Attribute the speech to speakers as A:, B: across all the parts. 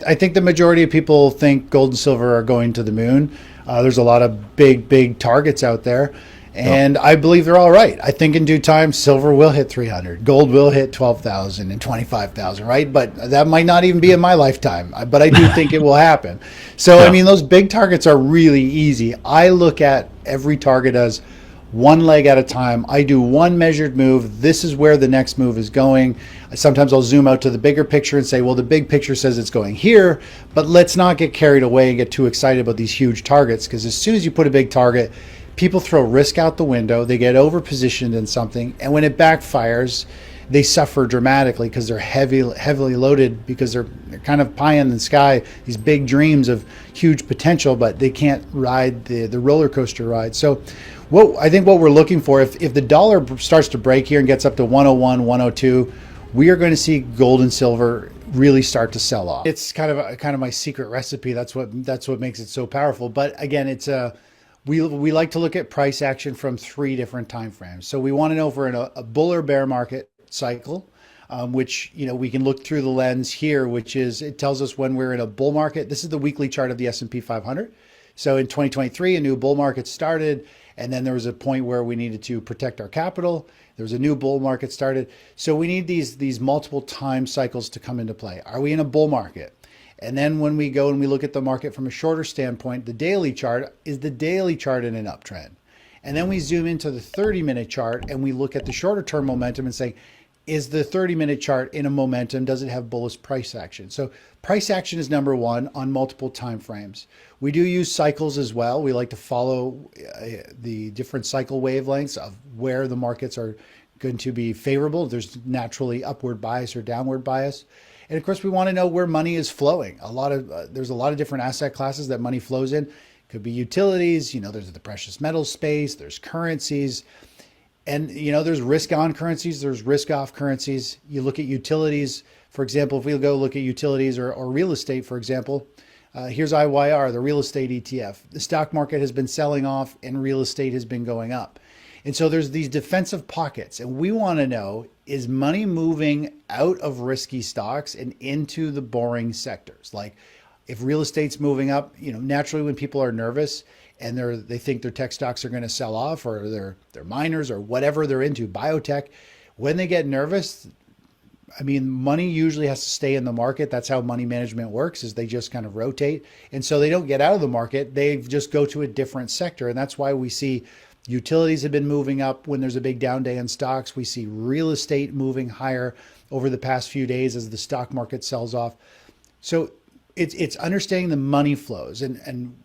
A: I think the majority of people think gold and silver are going to the moon. There's a lot of big targets out there. And I believe they're all right. I think in due time, silver will hit 300. Gold will hit 12,000 and 25,000, right? But that might not even be in my lifetime. But I do think it will happen. So, I mean, those big targets are really easy. I look at every target as one leg at a time. I do one measured move. This is where the next move is going. Sometimes I'll zoom out to the bigger picture and say, well, the big picture says it's going here, but let's not get carried away and get too excited about these huge targets, because as soon as you put a big target, people throw risk out the window. They get over positioned in something, and when it backfires, they suffer dramatically because they're heavily loaded, because they're kind of pie in the sky, these big dreams of huge potential, but they can't ride the roller coaster ride. So I think what we're looking for, if the dollar starts to break here and gets up to 101, 102, we are going to see gold and silver really start to sell off. It's kind of my secret recipe. That's what makes it so powerful. But again, we like to look at price action from 3 different time frames. So we want to know if we're in a bull or bear market cycle, which, we can look through the lens here, which is, it tells us when we're in a bull market. This is the weekly chart of the S&P 500. So in 2023, a new bull market started, and then there was a point where we needed to protect our capital. There was a new bull market started. So we need these multiple time cycles to come into play. Are we in a bull market? And then when we go and we look at the market from a shorter standpoint, the daily chart, is the daily chart in an uptrend? And then we zoom into the 30-minute chart and we look at the shorter term momentum and say, is the 30-minute chart in a momentum? Does it have bullish price action? So price action is number one on multiple time frames. We do use cycles as well. We like to follow the different cycle wavelengths of where the markets are going to be favorable. There's naturally upward bias or downward bias. And of course, we want to know where money is flowing. There's a lot of different asset classes that money flows in. Could be utilities, there's the precious metals space, there's currencies. And, there's risk on currencies, there's risk off currencies. You look at utilities, for example, if we go look at utilities or real estate, for example, here's IYR, the real estate ETF. The stock market has been selling off and real estate has been going up. And so there's these defensive pockets, and we want to know, is money moving out of risky stocks and into the boring sectors? Like if real estate's moving up, naturally when people are nervous, and they think their tech stocks are going to sell off, or they're miners or whatever they're into, biotech, when they get nervous, money usually has to stay in the market. That's how money management works, is they just kind of rotate. And so they don't get out of the market. They just go to a different sector. And that's why we see utilities have been moving up when there's a big down day in stocks. We see real estate moving higher over the past few days as the stock market sells off. So it's understanding the money flows and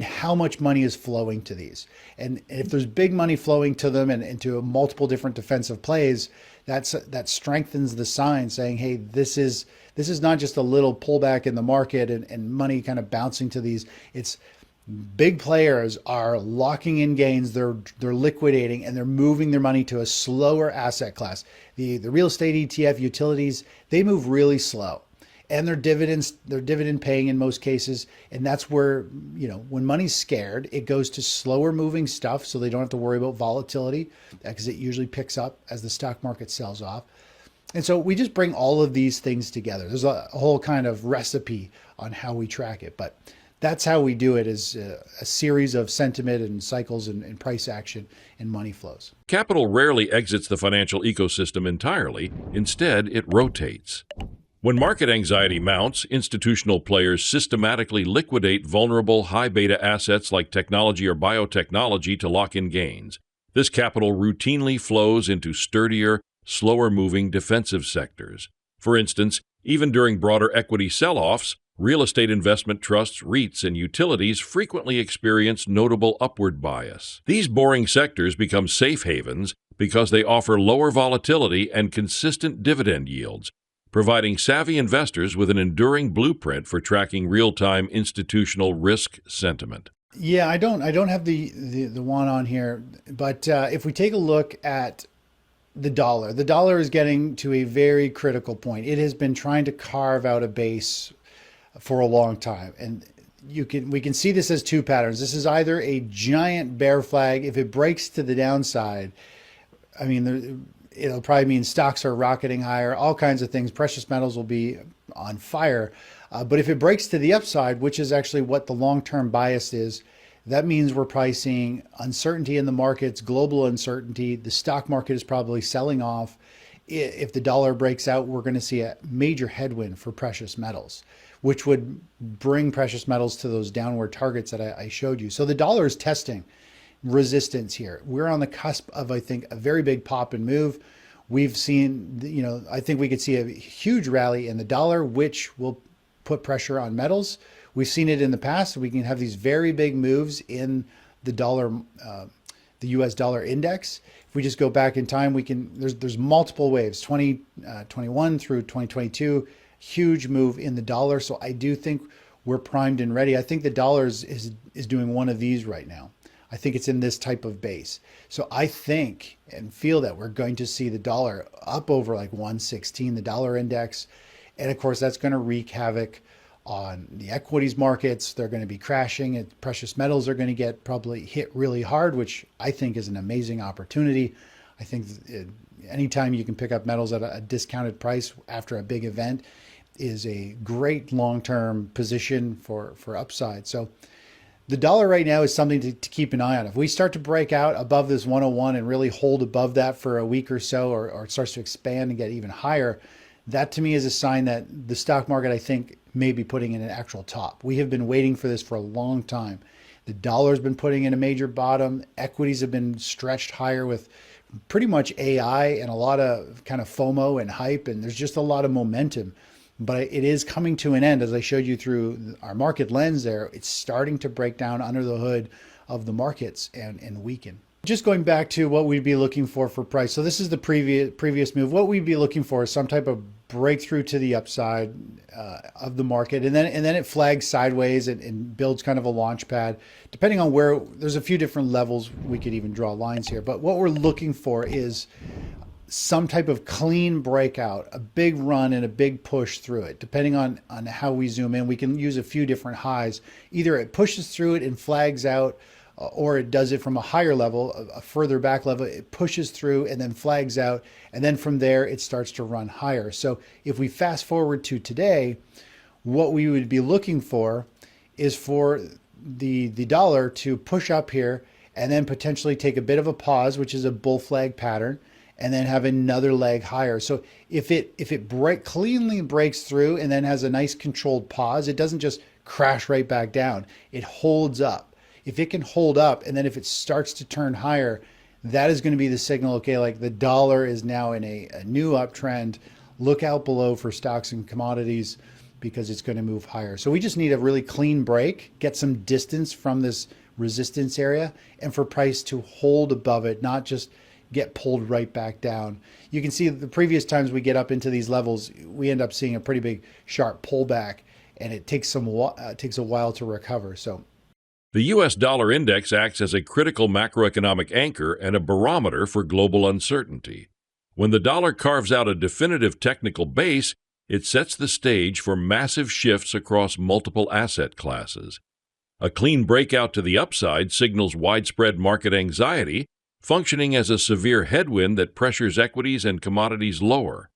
A: how much money is flowing to these. And if there's big money flowing to them and into multiple different defensive plays, that strengthens the sign saying, hey, this is not just a little pullback in the market and money kind of bouncing to these. It's big players are locking in gains. They're liquidating and they're moving their money to a slower asset class. The real estate ETF, utilities, they move really slow. And they're dividend paying in most cases. And that's where, when money's scared, it goes to slower moving stuff. So they don't have to worry about volatility, because it usually picks up as the stock market sells off. And so we just bring all of these things together. There's a whole kind of recipe on how we track it. But that's how we do it, is a series of sentiment and cycles and price action and money flows.
B: Capital rarely exits the financial ecosystem entirely. Instead, it rotates. When market anxiety mounts, institutional players systematically liquidate vulnerable high-beta assets like technology or biotechnology to lock in gains. This capital routinely flows into sturdier, slower-moving defensive sectors. For instance, even during broader equity sell-offs, real estate investment trusts, REITs, and utilities frequently experience notable upward bias. These boring sectors become safe havens because they offer lower volatility and consistent dividend yields, providing savvy investors with an enduring blueprint for tracking real-time institutional risk sentiment.
A: Yeah, I don't have the one on here, but if we take a look at the dollar is getting to a very critical point. It has been trying to carve out a base for a long time, and we can see this as two patterns. This is either a giant bear flag. If it breaks to the downside, it'll probably mean stocks are rocketing higher, all kinds of things. Precious metals will be on fire. But if it breaks to the upside, which is actually what the long-term bias is, that means we're pricing uncertainty in the markets, global uncertainty. The stock market is probably selling off. If the dollar breaks out, we're going to see a major headwind for precious metals, which would bring precious metals to those downward targets that I showed you. So the dollar is testing resistance here. We're on the cusp of, I think, a very big pop and move. We've seen, I think we could see a huge rally in the dollar, which will put pressure on metals. We've seen it in the past. We can have these very big moves in the dollar, the US dollar index. If we just go back in time, there's multiple waves, 2021 through 2022, huge move in the dollar. So I do think we're primed and ready. I think the dollar is doing one of these right now. I think it's in this type of base. So I think and feel that we're going to see the dollar up over like 116, the dollar index. And of course, that's going to wreak havoc on the equities markets. They're going to be crashing, and precious metals are going to get probably hit really hard, which I think is an amazing opportunity. I think anytime you can pick up metals at a discounted price after a big event is a great long-term position for upside. So the dollar right now is something to keep an eye on. If we start to break out above this 101 and really hold above that for a week or so, or it starts to expand and get even higher, that to me is a sign that the stock market, I think, may be putting in an actual top. We have been waiting for this for a long time. The dollar's been putting in a major bottom. Equities have been stretched higher with pretty much AI and a lot of kind of FOMO and hype, and there's just a lot of momentum. But it is coming to an end, as I showed you through our market lens there. It's starting to break down under the hood of the markets and weaken. Just going back to what we'd be looking for price. So this is the previous move. What we'd be looking for is some type of breakthrough to the upside of the market, and then it flags sideways and builds kind of a launch pad. Depending on where, there's a few different levels we could even draw lines here. But what we're looking for is some type of clean breakout, a big run and a big push through it. Depending on how we zoom in, we can use a few different highs. Either it pushes through it and flags out, or it does it from a higher level, a further back level. It pushes through and then flags out, and then from there it starts to run higher. So if we fast forward to today, what we would be looking for is for the dollar to push up here and then potentially take a bit of a pause, which is a bull flag pattern, and then have another leg higher. So if it cleanly breaks through and then has a nice controlled pause, it doesn't just crash right back down. It holds up. If it can hold up, and then if it starts to turn higher, that is going to be the signal, okay, like the dollar is now in a new uptrend. Look out below for stocks and commodities because it's going to move higher. So we just need a really clean break, get some distance from this resistance area, and for price to hold above it, not just get pulled right back down. You can see the previous times we get up into these levels, we end up seeing a pretty big sharp pullback, and it takes a while to recover. So
B: the U.S. dollar index acts as a critical macroeconomic anchor and a barometer for global uncertainty. When the dollar carves out a definitive technical base, it sets the stage for massive shifts across multiple asset classes. A clean breakout to the upside signals widespread market anxiety, functioning as a severe headwind that pressures equities and commodities lower.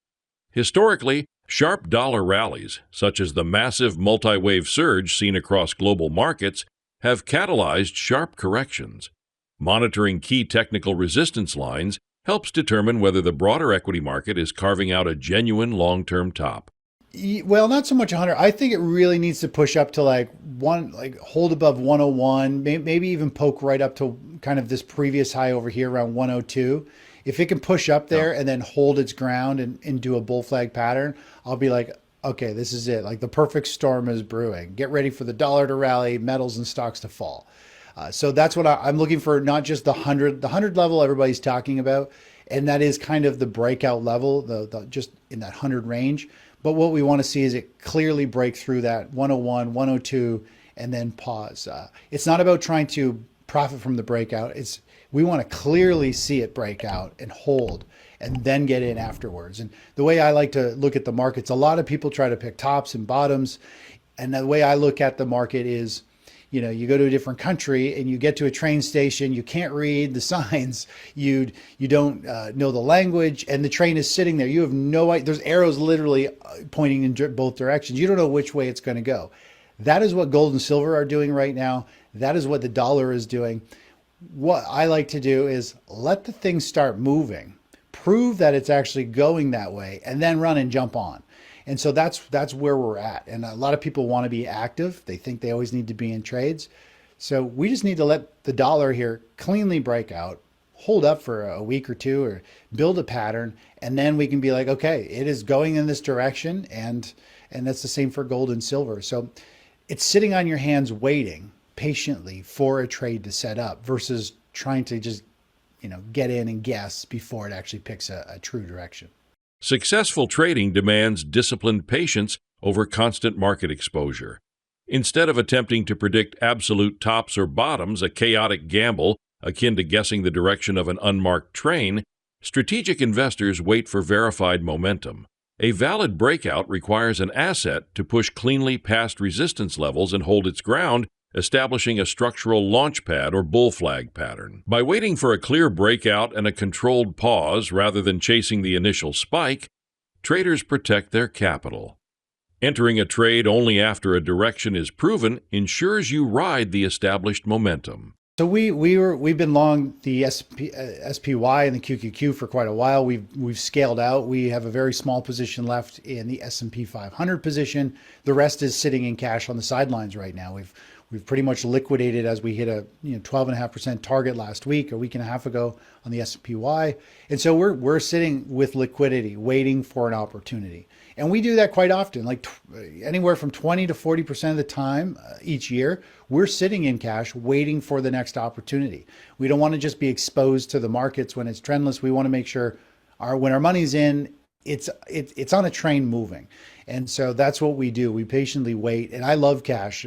B: Historically, sharp dollar rallies, such as the massive multi-wave surge seen across global markets, have catalyzed sharp corrections. Monitoring key technical resistance lines helps determine whether the broader equity market is carving out a genuine long-term top.
A: Well, not so much 100. I think it really needs to push up to like hold above 101, maybe even poke right up to kind of this previous high over here around 102. If it can push up there and then hold its ground and do a bull flag pattern, I'll be like, okay, this is it. Like the perfect storm is brewing. Get ready for the dollar to rally, metals and stocks to fall. So that's what I'm looking for, not just the 100. The 100 level everybody's talking about, and that is kind of the breakout level, the just in that 100 range. But what we want to see is it clearly break through that 101, 102, and then pause. It's not about trying to profit from the breakout. We want to clearly see it break out and hold, and then get in afterwards. And the way I like to look at the markets, a lot of people try to pick tops and bottoms. And the way I look at the market is you go to a different country and you get to a train station, you can't read the signs, you don't know the language, and the train is sitting there. You have no idea. There's arrows literally pointing in both directions. You don't know which way it's going to go. That is what gold and silver are doing right now. That is what the dollar is doing. What I like to do is let the thing start moving, prove that it's actually going that way, and then run and jump on. And so that's where we're at. And a lot of people want to be active. They think they always need to be in trades. So we just need to let the dollar here cleanly break out, hold up for a week or two, or build a pattern, and then we can be like, okay, it is going in this direction, and that's the same for gold and silver. So it's sitting on your hands waiting patiently for a trade to set up versus trying to just, get in and guess before it actually picks a true direction.
B: Successful trading demands disciplined patience over constant market exposure. Instead of attempting to predict absolute tops or bottoms, a chaotic gamble akin to guessing the direction of an unmarked train, strategic investors wait for verified momentum. A valid breakout requires an asset to push cleanly past resistance levels and hold its ground, establishing a structural launch pad or bull flag pattern. By waiting for a clear breakout and a controlled pause rather than chasing the initial spike, traders protect their capital. Entering a trade only after a direction is proven ensures you ride the established momentum.
A: So we've been long the SPY and the QQQ for quite a while. We've scaled out. We have a very small position left in the S&P 500 position. The rest is sitting in cash on the sidelines right now. We've pretty much liquidated as we hit a 12.5% target last week, a week and a half ago on the SPY, and so we're sitting with liquidity, waiting for an opportunity. And we do that quite often, like anywhere from 20 to 40% of the time each year, we're sitting in cash waiting for the next opportunity. We don't want to just be exposed to the markets when it's trendless. We want to make sure when our money's in, it's on a train moving. And so that's what we do. We patiently wait. And I love cash.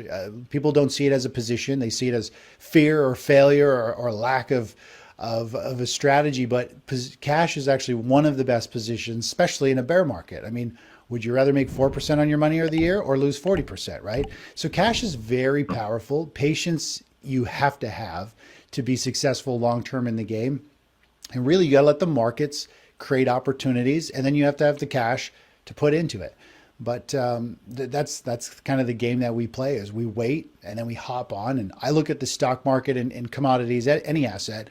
A: People don't see it as a position. They see it as fear or failure or lack of a strategy. But cash is actually one of the best positions, especially in a bear market. I mean, would you rather make 4% on your money or the year or lose 40%, right? So cash is very powerful. Patience you have to be successful long-term in the game. And really, you got to let the markets create opportunities, and then you have to have the cash to put into it. But that's kind of the game that we play, is we wait and then we hop on. And I look at the stock market and commodities, any asset,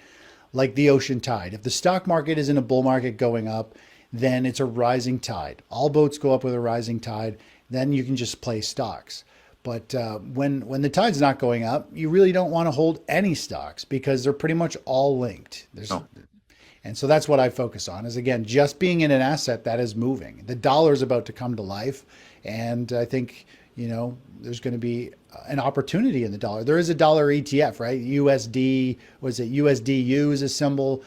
A: like the ocean tide. If the stock market is in a bull market going up, then it's a rising tide. All boats go up with a rising tide. Then you can just play stocks. But when the tide's not going up, you really don't want to hold any stocks because they're pretty much all linked. And so that's what I focus on, is, again, just being in an asset that is moving. The dollar is about to come to life. And I think, there's going to be an opportunity in the dollar. There is a dollar ETF, right? USD, USDU is a symbol,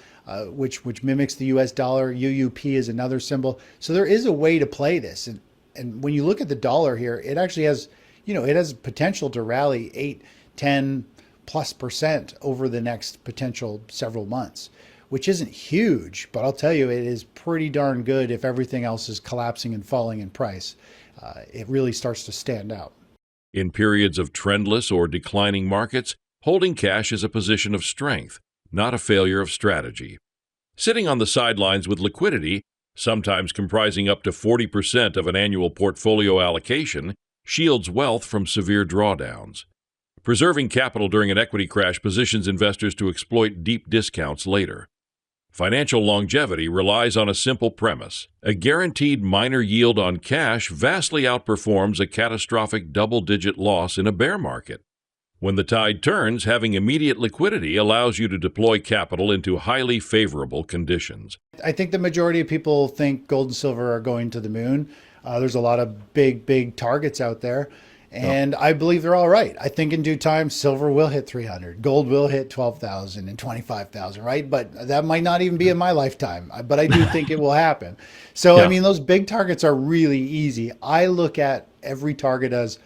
A: which mimics the US dollar. UUP is another symbol. So there is a way to play this. And when you look at the dollar here, it actually has, it has potential to rally 8, 10 plus % over the next potential several months, which isn't huge, but I'll tell you, it is pretty darn good if everything else is collapsing and falling in price. It really starts to stand out.
B: In periods of trendless or declining markets, holding cash is a position of strength, not a failure of strategy. Sitting on the sidelines with liquidity, sometimes comprising up to 40% of an annual portfolio allocation, shields wealth from severe drawdowns. Preserving capital during an equity crash positions investors to exploit deep discounts later. Financial longevity relies on a simple premise. A guaranteed minor yield on cash vastly outperforms a catastrophic double-digit loss in a bear market. When the tide turns, having immediate liquidity allows you to deploy capital into highly favorable conditions.
A: I think the majority of people think gold and silver are going to the moon. There's a lot of big targets out there. And I believe they're all right. I think in due time, silver will hit 300. Gold will hit 12,000 and 25,000, right? But that might not even be in my lifetime. But I do think it will happen. So, I mean, those big targets are really easy. I look at every target as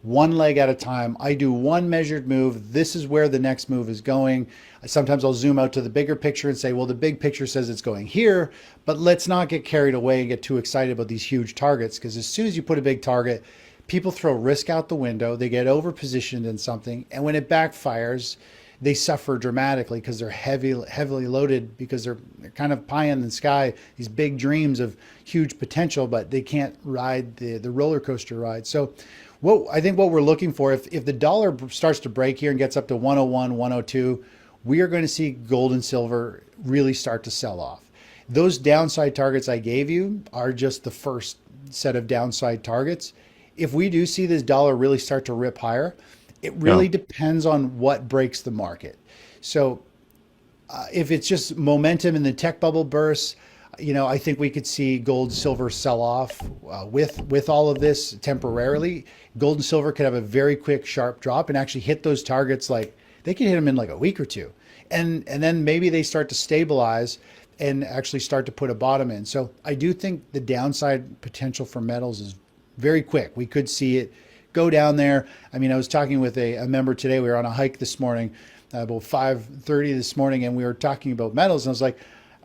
A: one leg at a time. I do one measured move. This is where the next move is going. Sometimes I'll zoom out to the bigger picture and say, well, the big picture says it's going here, but let's not get carried away and get too excited about these huge targets, because as soon as you put a big target, people throw risk out the window, they get over positioned in something, and when it backfires, they suffer dramatically because they're heavily loaded, because they're kind of pie in the sky, these big dreams of huge potential, but they can't ride the roller coaster ride. So I think what we're looking for, if the dollar starts to break here and gets up to 101, 102, we are going to see gold and silver really start to sell off. Those downside targets I gave you are just the first set of downside targets. If we do see this dollar really start to rip higher, it really depends on what breaks the market. So if it's just momentum and the tech bubble bursts, I think we could see gold, silver sell off with all of this temporarily. Gold and silver could have a very quick, sharp drop and actually hit those targets. Like they could hit them in like a week or two. And then maybe they start to stabilize and actually start to put a bottom in. So I do think the downside potential for metals is very quick. We could see it go down there. I mean, I was talking with a member today. We were on a hike this morning, about 5:30 this morning, and we were talking about metals. And I was like,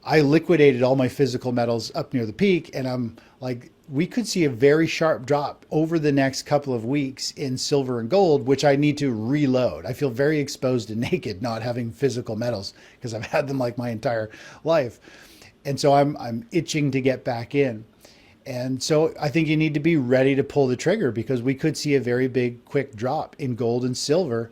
A: I liquidated all my physical metals up near the peak, and I'm like, we could see a very sharp drop over the next couple of weeks in silver and gold, which I need to reload. I feel very exposed and naked not having physical metals because I've had them like my entire life. And so I'm itching to get back in. And so I think you need to be ready to pull the trigger, because we could see a very big, quick drop in gold and silver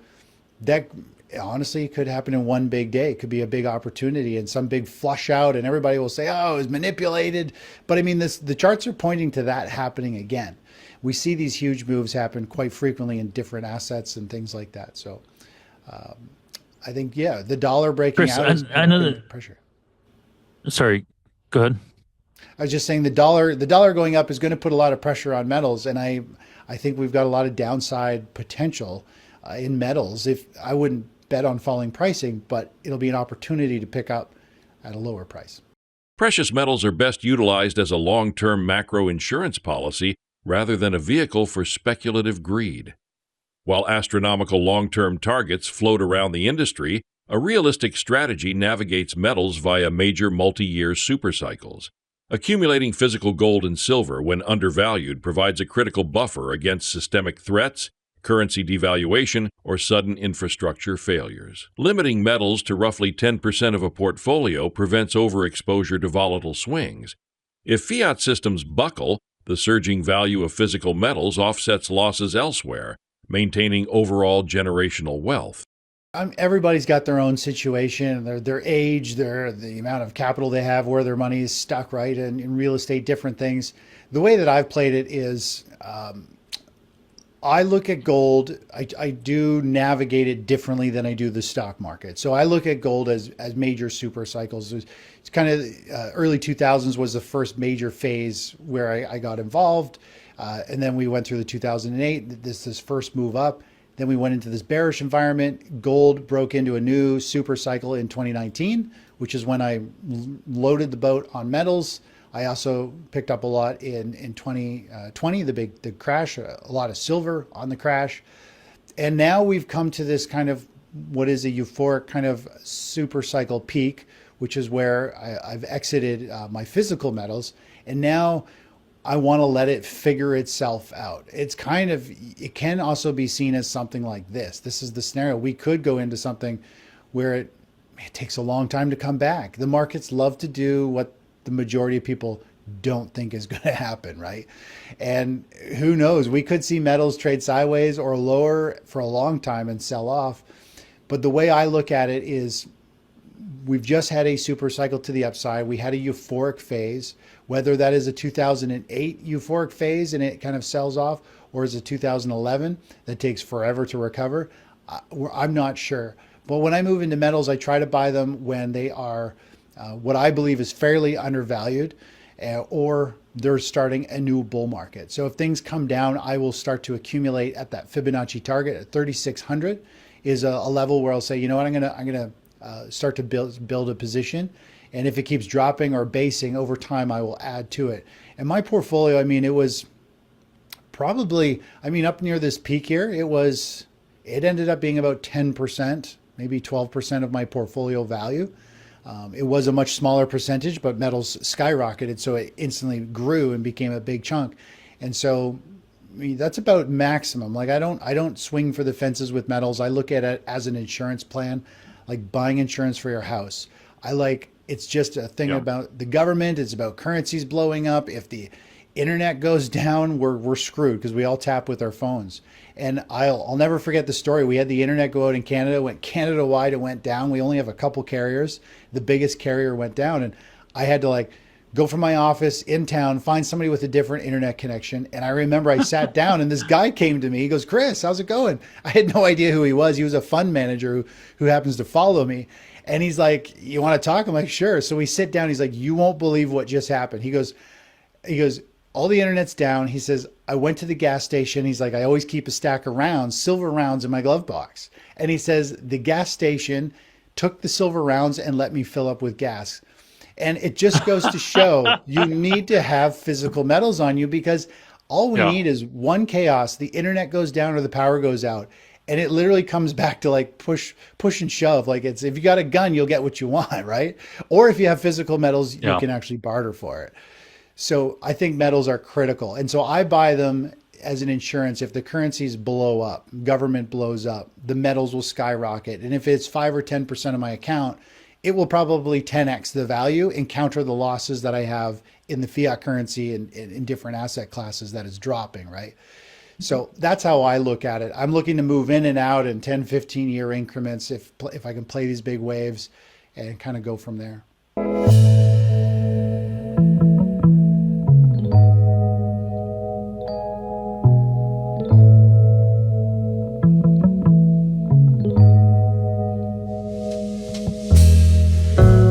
A: that honestly could happen in one big day. It could be a big opportunity and some big flush out, and everybody will say, oh, it was manipulated. But I mean, the charts are pointing to that happening again. We see these huge moves happen quite frequently in different assets and things like that. So I think, the dollar breaking
C: Chris,
A: out is
C: I know that.
A: pressure.
C: Sorry, go ahead.
A: I was just saying the dollar going up is going to put a lot of pressure on metals, and I think we've got a lot of downside potential in metals. If I wouldn't bet on falling pricing, but it'll be an opportunity to pick up at a lower price.
B: Precious metals are best utilized as a long-term macro insurance policy rather than a vehicle for speculative greed. While astronomical long-term targets float around the industry, a realistic strategy navigates metals via major multi-year supercycles. Accumulating physical gold and silver when undervalued provides a critical buffer against systemic threats, currency devaluation, or sudden infrastructure failures. Limiting metals to roughly 10% of a portfolio prevents overexposure to volatile swings. If fiat systems buckle, the surging value of physical metals offsets losses elsewhere, maintaining overall generational wealth.
A: Everybody's got their own situation, their age, the amount of capital they have, where their money is stuck, right? And in real estate, different things. The way that I've played it is I look at gold, I do navigate it differently than I do the stock market. So I look at gold as major super cycles. It's kind of early 2000s was the first major phase where I got involved. And then we went through the 2008, this first move up. Then we went into this bearish environment. Gold broke into a new super cycle in 2019, which is when I loaded the boat on metals. I also picked up a lot in 2020, the crash, a lot of silver on the crash. And now we've come to this kind of what is a euphoric kind of super cycle peak, which is where I've exited my physical metals. And now I want to let it figure itself out. It can also be seen as something like this. This is the scenario. We could go into something where it takes a long time to come back. The markets love to do what the majority of people don't think is going to happen, right? And who knows? We could see metals trade sideways or lower for a long time and sell off. But the way I look at it is we've just had a super cycle to the upside. We had a euphoric phase. Whether that is a 2008 euphoric phase and it kind of sells off, or is it 2011 that takes forever to recover, I'm not sure. But when I move into metals, I try to buy them when they are what I believe is fairly undervalued, or they're starting a new bull market. So if things come down, I will start to accumulate at that Fibonacci target at 3,600 is a level where I'll say, you know what, I'm gonna start to build a position. And if it keeps dropping or basing over time, I will add to it. And my portfolio, I mean, it was probably, up near this peak here, it ended up being about 10%, maybe 12% of my portfolio value. It was a much smaller percentage, but metals skyrocketed, so it instantly grew and became a big chunk. And so, me, that's about maximum. Like I don't swing for the fences with metals. I look at it as an insurance plan, like buying insurance for your house. It's just a thing
B: Yeah.
A: about the government. It's about currencies blowing up. If the internet goes down, we're screwed because we all tap with our phones. And I'll never forget the story. We had the internet go out in Canada, went Canada wide, it went down. We only have a couple carriers. The biggest carrier went down, and I had to go from my office in town, find somebody with a different internet connection. And I remember I sat down and this guy came to me. He goes, "Chris, how's it going?" I had no idea who he was. He was a fund manager who happens to follow me. And he's like, "You want to talk?" I'm like, "Sure." So we sit down. He's like, "You won't believe what just happened." He goes, "All the internet's down." He says, "I went to the gas station." He's like, "I always keep a stack of rounds, silver rounds in my glove box." And he says, the gas station took the silver rounds and let me fill up with gas. And it just goes to show you need to have physical metals on you, because all we need is one chaos. The internet goes down or the power goes out. And it literally comes back to push and shove. It's, if you got a gun, you'll get what you want, right? Or if you have physical metals, you can actually barter for it. So I think metals are critical. And so I buy them as an insurance. If the currencies blow up, government blows up, the metals will skyrocket. And if it's 5 or 10% of my account, it will probably 10x the value and counter the losses that I have in the fiat currency and in different asset classes that is dropping, right? So that's how I look at it. I'm looking to move in and out in 10, 15 year increments if I can play these big waves and kind of go from there.